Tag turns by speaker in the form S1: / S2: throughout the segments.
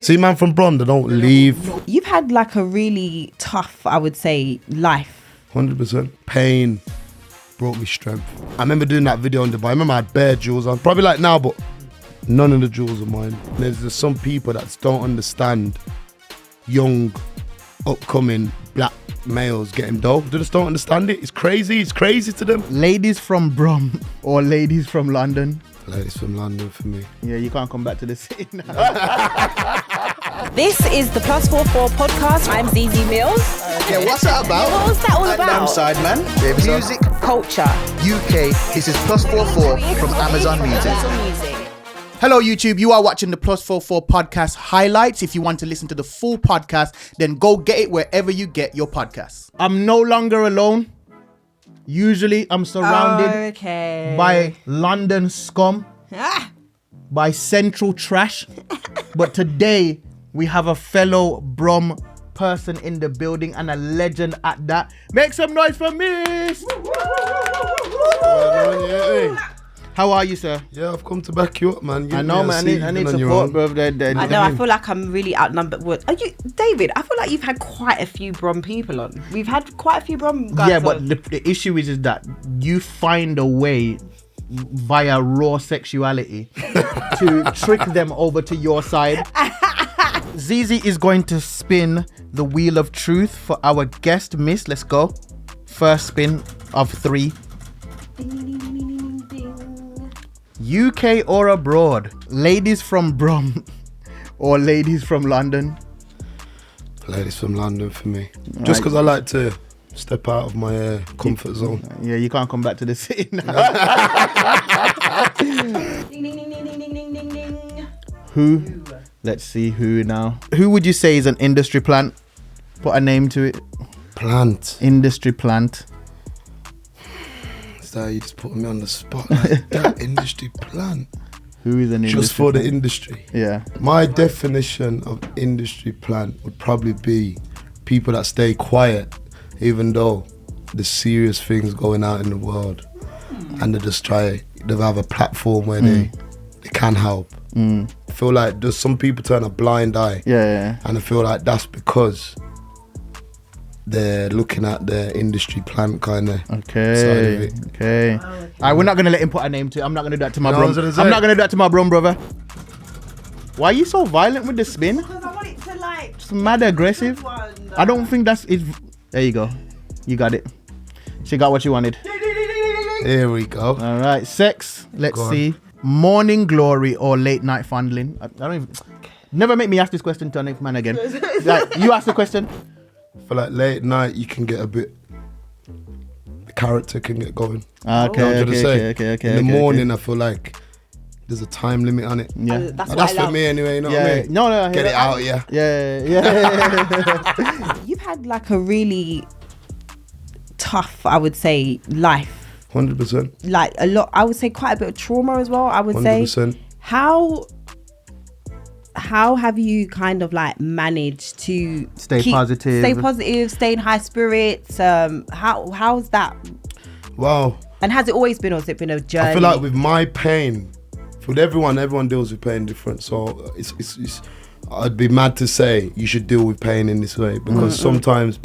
S1: See, man from Bron, they don't leave.
S2: You've had like a really tough, I would say, life.
S1: 100%. Pain brought me strength. I remember doing that video on Dubai. I remember I had bare jewels on. Probably like now, but none of the jewels are mine. There's some people that don't understand young, upcoming black males getting dough. They just don't understand it. It's crazy. It's crazy to them.
S3: Ladies from Brum or ladies from London?
S1: Ladies from London for me.
S3: Yeah, you can't come back to the city now.
S2: This is the +44 podcast. I'm Zeze Millz.
S4: Yeah, what's that about?
S2: What was that all about?
S4: Sideman, music,
S2: culture,
S4: UK. This is +44 from Amazon Music.
S3: Hello YouTube, you are watching the +44 podcast highlights. If you want to listen to the full podcast, then go get it wherever you get your podcasts. I'm no longer alone. Usually I'm surrounded by London scum, by central trash. But today we have a fellow Brum person in the building and a legend at that. Make some noise for me. How are you, sir?
S1: Yeah, I've come to back you up, man.
S3: I know, man. I need support, bro.
S2: I know. I feel like I'm really outnumbered. Are you, David? I feel like you've had quite a few Brum people on. We've had quite a few Brum guys.
S3: Yeah, but the issue is that you find a way via raw sexuality to trick them over to your side. Zeze is going to spin the wheel of truth for our guest, Miss. Let's go. First spin of 3. UK or abroad? Ladies from Brum or ladies from London?
S1: Ladies from London for me. Just because I like to step out of my comfort zone.
S3: Yeah, you can't come back to the city now.
S2: Ding, ding, ding, ding, ding, ding, ding, ding.
S3: Who? Let's see who now. Who would you say is an industry plant? Put a name to it.
S1: Plant.
S3: Industry plant.
S1: So you just put me on the spot like that. Industry plant.
S3: Who is an industry
S1: Just for
S3: plant?
S1: the industry.
S3: Yeah.
S1: My definition of industry plant would probably be people that stay quiet even though there's serious things going out in the world, and they just they have a platform where they can help. I feel like there's some people turn a blind eye, and I feel like that's because they're looking at the industry plant kind of side of it.
S3: Okay. Alright, we're not gonna let him put a name to it. I'm not gonna do that to my
S1: No,
S3: brum.
S1: I was gonna say.
S3: I'm not gonna do that to my brum, brother. Why are you so violent with the spin?
S2: Because I want it to like.
S3: It's mad aggressive. I don't think that's it. There you go. You got it. She got what you wanted.
S1: Here we go.
S3: All right. Sex. Let's
S1: Go on.
S3: see. Morning glory or late night fondling? I don't even. Never make me ask this question to a next man again. Like, you ask the question.
S1: I feel like late night you can get a bit. The character can get going.
S3: Okay.
S1: In the morning, I feel like there's a time limit on it.
S3: Yeah.
S2: That's
S1: That's for me anyway. You know what I mean?
S3: No. I hear
S1: Get it
S3: that.
S1: out, yeah.
S3: Yeah.
S2: You've had like a really tough, I would say, life.
S1: 100%.
S2: Like a lot. I would say quite a bit of trauma as well. I would
S1: 100%.
S2: say. How have you kind of like managed to
S3: Stay positive,
S2: stay in high spirits? How's that?
S1: Wow.
S2: And has it always been, or has it been a journey?
S1: I feel like with my pain, with everyone deals with pain different. So it's I'd be mad to say you should deal with pain in this way, because sometimes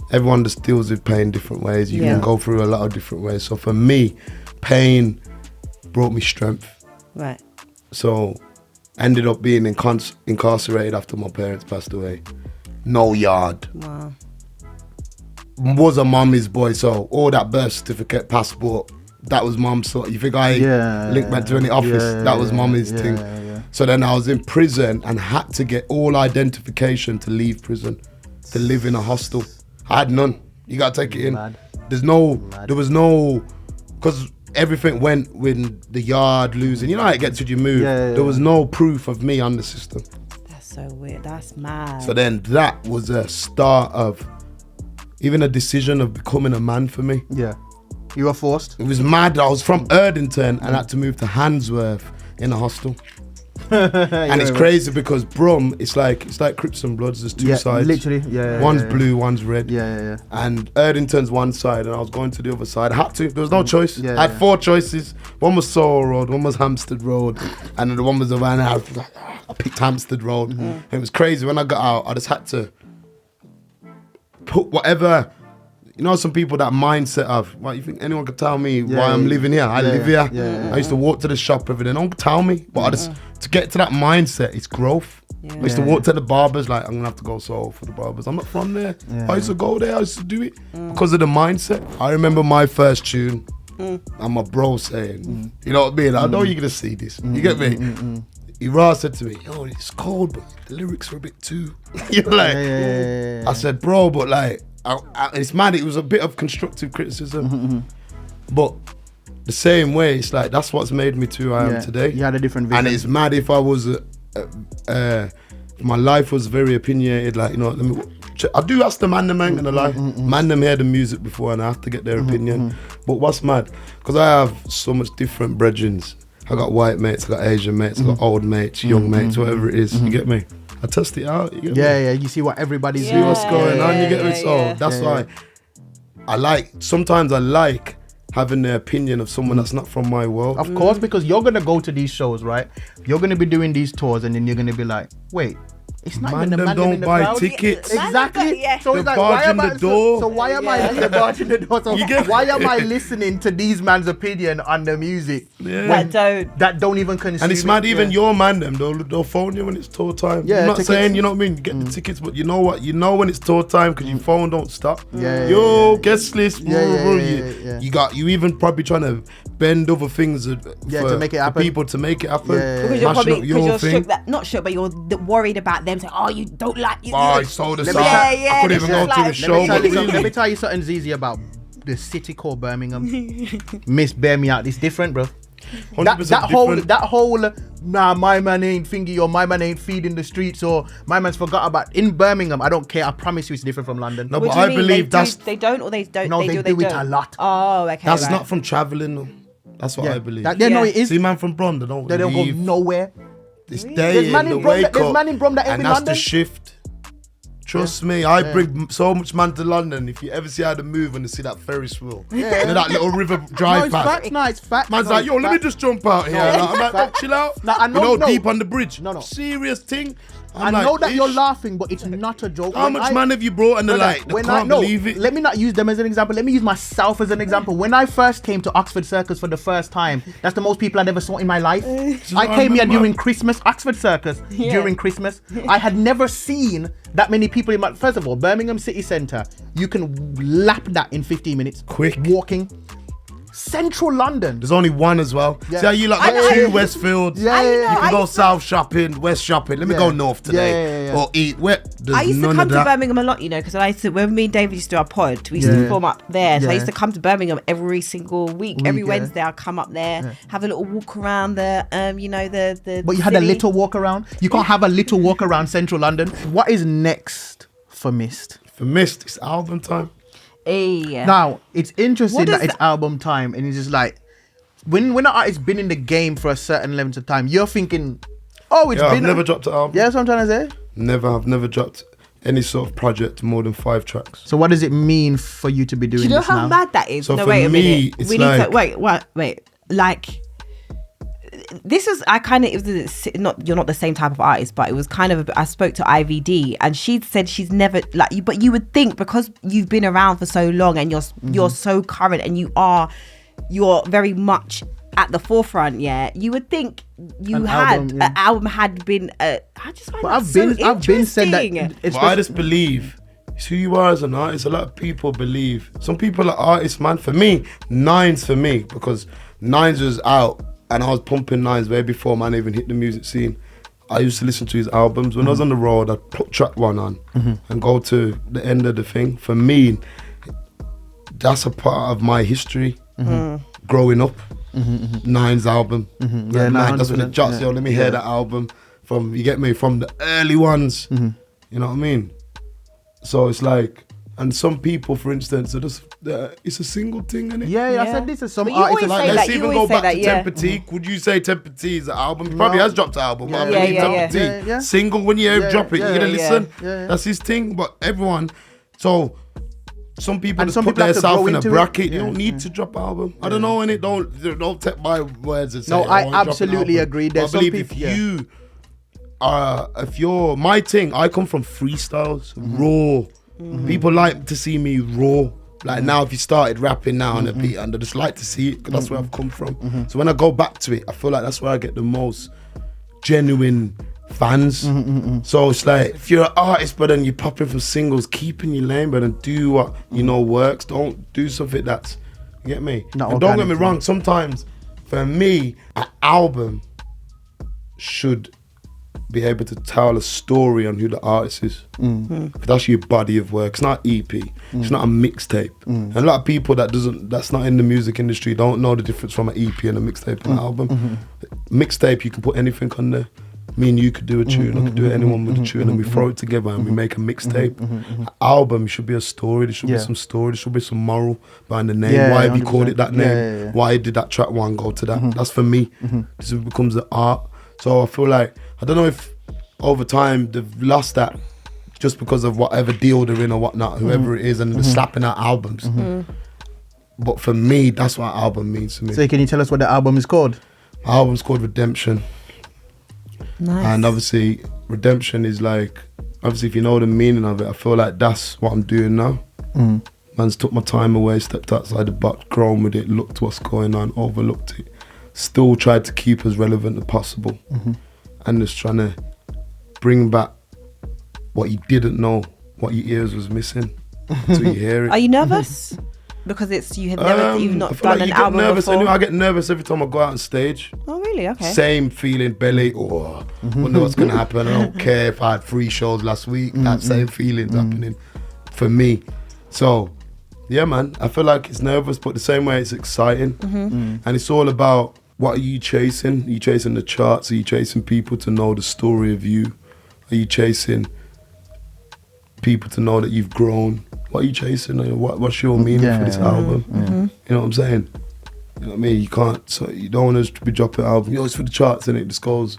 S1: everyone just deals with pain different ways. You can go through a lot of different ways. So for me, pain brought me strength.
S2: Right.
S1: So ended up being incarcerated after my parents passed away. No yard.
S2: Wow.
S1: Was a mummy's boy, so all that birth certificate, passport, that was mum's. So you think I linked back to any office? That was mummy's thing.
S3: Yeah.
S1: So then I was in prison and had to get all identification to leave prison, to live in a hostel. I had none. You gotta take it in.
S3: Mad.
S1: There was no, because everything went with the yard losing. You know how it gets when you move. There was no proof of me on the system.
S2: That's so weird. That's mad.
S1: So then that was a start of even a decision of becoming a man for me.
S3: Yeah. You were forced?
S1: It was mad. I was from Erdington and had to move to Handsworth in a hostel. And it's crazy because Brum, it's like Crips and Bloods. There's two sides.
S3: Literally,
S1: One's blue, one's red.
S3: Yeah.
S1: And Erdington's one side, and I was going to the other side. I had to. There was no choice. I had 4 choices. One was Soho Road, one was Hampstead Road, and the one was the Van. I picked Hampstead Road. It was crazy. When I got out, I just had to put whatever. You know, some people that mindset of, well, you think anyone could tell me why I'm living here? I live here. I used to walk to the shop every day. No one could tell me. But I just, to get to that mindset, it's growth. I used to walk to the barbers, like, I'm going to have to go Soho for the barbers. I'm not from there. I used to go there. I used to do it because of the mindset. I remember my first tune and my bro saying, you know what I mean? I know you're going to see this. You get me? Ira said to me, yo, it's cold, but the lyrics are a bit too... You're like, I said, bro, but like, it's mad. It was a bit of constructive criticism, but the same way, it's like that's what's made me to who I am today.
S3: You had a different vision.
S1: And it's mad if I was, my life was very opinionated. Like, you know, I do ask the man them, ain't gonna lie. Man them hear the music before, and I have to get their opinion. But what's mad? Because I have so much different brethrens. I got white mates, I got Asian mates, I got old mates, young mates, whatever it is. You get me? I test it out. You get me?
S3: You see what everybody's
S1: See what's going on. You get me? So that's why sometimes I like having the opinion of someone that's not from my world.
S3: Of course, because you're gonna go to these shows, right? You're gonna be doing these tours, and then you're gonna be like, wait. It's not even the man
S1: don't
S3: in the
S1: buy
S3: crowd.
S1: tickets.
S3: Exactly. So
S1: They
S3: it's like,
S1: barge
S3: why
S1: in
S3: am I?
S1: the door.
S3: So why am I the barge in the door? So why am I listening to these man's opinion on the music that don't even consume?
S1: And it's mad. Even your man them, they'll phone you when it's tour time.
S3: Yeah,
S1: I'm not
S3: tickets.
S1: saying, you know what I mean, get the tickets, but you know what? You know when it's tour time because your phone don't stop.
S3: Yeah,
S1: guest list. You even probably trying to bend other things
S3: to make it happen.
S1: for people to make it happen.
S2: Because you're probably not shook, but you're worried about them saying, "Oh, you don't like you."
S1: I sold us out.
S2: Yeah,
S1: I couldn't even go to the show.
S3: Let me tell you something, Zeze, about the city called Birmingham. Miss, bear me out. It's different, bro. That whole nah, my man ain't thingy, or my man ain't feeding the streets, or my man's forgot about. In Birmingham, I don't care. I promise you, it's different from London.
S1: No, but I believe
S2: they don't, or they don't.
S3: No, they do it a lot.
S2: Oh, okay.
S1: That's not from traveling though. That's what I believe.
S3: No, it is.
S1: See, man from Brom, they don't
S3: go nowhere.
S1: This day
S3: There's man in Brom that ain't
S1: and
S3: in
S1: that's
S3: London.
S1: the shift. Trust me, I bring so much man to London. If you ever see how they move when they see that Ferris wheel, you know, that little river drive past.
S3: It's fact.
S1: Man's like, yo, let me just jump out here. I'm like, chill out.
S3: I know,
S1: deep on the bridge.
S3: No.
S1: Serious thing.
S3: I know that you're laughing, but it's not a joke.
S1: How much man have you brought? And they're like, they can't believe it.
S3: Let me not use them as an example. Let me use myself as an example. When I first came to Oxford Circus for the first time, that's the most people I'd ever saw in my life. I came here during Christmas, Oxford Circus, during Christmas. I had never seen that many people in my... First of all, Birmingham City Centre, you can lap that in 15 minutes.
S1: Quick.
S3: Walking. Central London.
S1: There's only one as well.
S3: Yeah.
S1: See how you like got 2 Westfields.
S3: Yeah.
S1: You can go south shopping, west shopping. Let me go north today. Or eat.
S2: I used to come to Birmingham a lot, you know, because I used to, when me and David used to do our pod, we used to perform up there. So I used to come to Birmingham every single week. Every Wednesday I'd come up there, have a little walk around the, you know, the
S3: But you had a little walk around? You can't have a little walk around Central London. What is next for Mist?
S1: For Mist, it's album time.
S3: Now, it's interesting that it's album time, and it's just like, when an artist's been in the game for a certain length of time, you're thinking,
S1: I've never dropped an album.
S3: Yeah, that's what I'm trying to say.
S1: I've never dropped any sort of project more than 5 tracks.
S3: So what does it mean for you to be doing this now?
S2: Do you know how mad that is?
S1: So
S2: no,
S1: for
S2: wait a
S1: me,
S2: minute.
S1: it's
S2: We
S1: like...
S2: need to, wait. Like, this was, you're not the same type of artist, but it was kind of, I spoke to IVD and she said she's never, like, but you would think because you've been around for so long and you're so current and you're very much at the forefront, you would think an album had been, I just find I've been said that.
S1: But I just believe it's who you are as an artist. A lot of people believe, some people are artists, man. For me, Nines for me, because Nines was out and I was pumping Nines way before man even hit the music scene. I used to listen to his albums. When I was on the road, I'd put track 1 on and go to the end of the thing. For me, that's a part of my history growing up. Nines album. That's when it jots, let me hear that album from, you get me, from the early ones. You know what I mean? So it's like, And some people, for instance, are just it's a single thing, innit?
S3: Yeah, I
S2: Yeah.
S3: said this is some
S2: But you
S3: artists
S2: always
S3: are
S2: say
S3: like
S1: Let's
S2: that, you
S1: even go
S2: always say
S1: back
S2: that,
S1: to
S2: yeah.
S1: Temper T. Would you say Temper T is an album? He probably has dropped an album. But I
S2: Yeah,
S1: believe
S2: yeah,
S1: Temper
S2: yeah.
S1: T.
S3: Yeah.
S1: Single, when you hear him
S3: Yeah,
S1: drop it,
S3: yeah,
S1: you're going to
S2: yeah.
S1: listen.
S3: Yeah.
S1: That's his thing. But everyone, so some people
S3: And
S1: just
S3: some
S1: put
S3: people have to
S1: themselves
S3: grow
S1: in a
S3: into it.
S1: bracket.
S3: Yeah.
S1: You don't need to drop an album. I don't know, innit? Don't take my words and say,
S3: No, I
S1: "Oh, drop an
S3: absolutely
S1: album."
S3: agree.
S1: But
S3: There's
S1: I
S3: some
S1: believe
S3: people-
S1: if
S3: yeah.
S1: you if you're my thing, I come from freestyles, raw. People like to see me raw. Like now, if you started rapping now on a beat, and I just like to see it, 'cause that's where I've come from. So when I go back to it, I feel like that's where I get the most genuine fans. So it's like, if you're an artist, but then you're popping from singles, keep in your lane, but then do what you know works. Don't do something that's, you get me?
S3: Not
S1: And don't get me
S3: organic,
S1: wrong, sometimes for me, an album should be able to tell a story on who the artist is. 'Cause that's your body of work. It's not EP. It's not a mixtape. And a lot of people that's not in the music industry don't know the difference from an EP and a mixtape and an album. Mixtape, you can put anything on there. Me and you could do a tune, I could do anyone with a tune, and we throw it together and we make a mixtape. An album should be a story. There should be some story. There should be some moral behind the name.
S3: Yeah,
S1: Why have you called
S3: 100%.
S1: it that name?
S3: Yeah.
S1: Why did that track one go to that? That's for me. This becomes the art. So I feel like, I don't know if over time they've lost that just because of whatever deal they're in or whatnot, whoever it is, and they're slapping out albums. But for me, that's what an album means to me.
S3: So can you tell us what the album is called?
S1: My album's called Redemption.
S2: Nice.
S1: And obviously, redemption is like, obviously if you know the meaning of it, I feel like that's what I'm doing now. Man's took my time away, stepped outside the box, grown with it, looked what's going on, overlooked it. Still tried to keep as relevant as possible. And just trying to bring back what you didn't know, what your ears was missing, so you hear it.
S2: Are you nervous? Because you've
S1: I
S2: not
S1: feel
S2: done
S1: like
S2: an
S1: you get
S2: album
S1: nervous.
S2: before.
S1: Anyway, I get nervous every time I go out on stage.
S2: Oh really? Okay.
S1: Same feeling, belly. Oh, wonder what's gonna happen. I don't care if I had 3 shows last week. That same feeling's happening for me. So, yeah, man. I feel like it's nervous, but the same way it's exciting. And it's all about, what are you chasing? Are you chasing the charts? Are you chasing people to know the story of you? Are you chasing people to know that you've grown? What are you chasing? What's your meaning for this album? You know what I'm saying? You know what I mean? You can't, so you don't want to be dropping an album. It's for the charts and it just goes,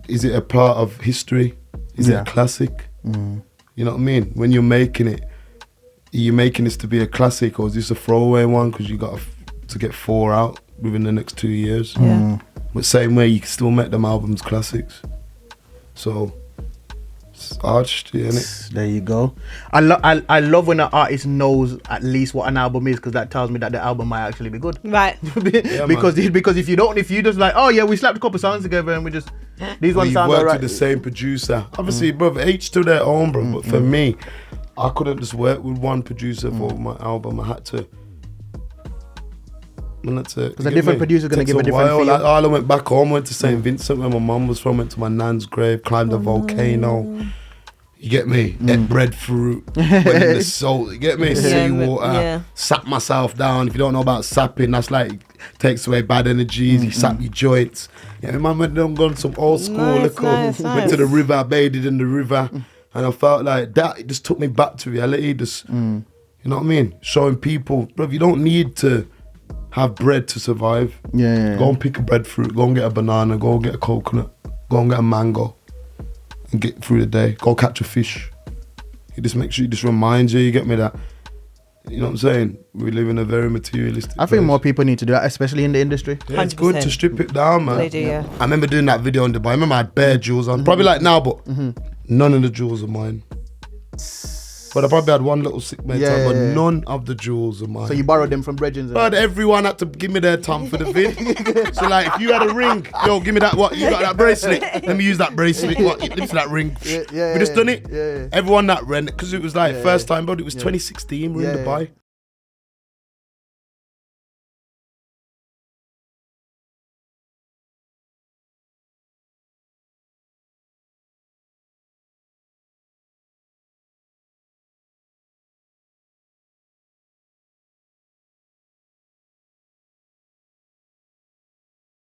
S1: is it a part of history? Is it a classic? You know what I mean? When you're making it, are you making this to be a classic, or is this a throwaway one because you got to get 4 out within the next 2 years?
S2: Yeah.
S1: But same way, you can still make them albums classics. So, it's artistry, innit?
S3: There you go. I love when an artist knows at least what an album is, because that tells me that the album might actually be good.
S2: Right.
S3: because if you just like, oh yeah, we slapped a couple songs together and we just these ones
S1: We've
S3: sound
S1: worked
S3: alright.
S1: with the same producer. Obviously, brother, each to their own, bro. But for me, I couldn't just work with one producer for my album. I had to. Because
S3: a different producer gonna give a different feel.
S1: Like, I went back home, went to St. Vincent where my mum was from, went to my nan's grave, climbed a volcano. You get me? Ate breadfruit, went in the salt. You get me? Seawater. Sap myself down. If you don't know about sapping, that's like takes away bad energies. You sap your joints. Yeah, man went down, gone some old school liquor. Went to the river, bathed in the river, and I felt like that. It just took me back to reality. Just you know what I mean? Showing people, bro, you don't need to have bread to survive. Go and pick a breadfruit. Go and get a banana. Go and get a coconut. Go and get a mango. And get through the day. Go catch a fish. It just makes you, it just reminds you, you get me, that, you know what I'm saying? We live in a very materialistic
S3: I think
S1: place.
S3: more people need to do that, especially in the industry.
S1: Yeah, it's good to strip it down, man.
S2: They do, yeah.
S1: I remember doing that video in Dubai. I remember I had bare jewels on. Probably like now, but none of the jewels are mine. But I probably had one little sick mate time, but none of the jewels are mine.
S3: So you borrowed them from Bredgens?
S1: But everyone had to give me their tongue for the vid. So like, if you had a ring, yo, give me that, what, you got that bracelet? Let me use that bracelet. What, let me see that ring. We just done it. Everyone that ran, because it was like first time, but it was 2016, we were in Dubai.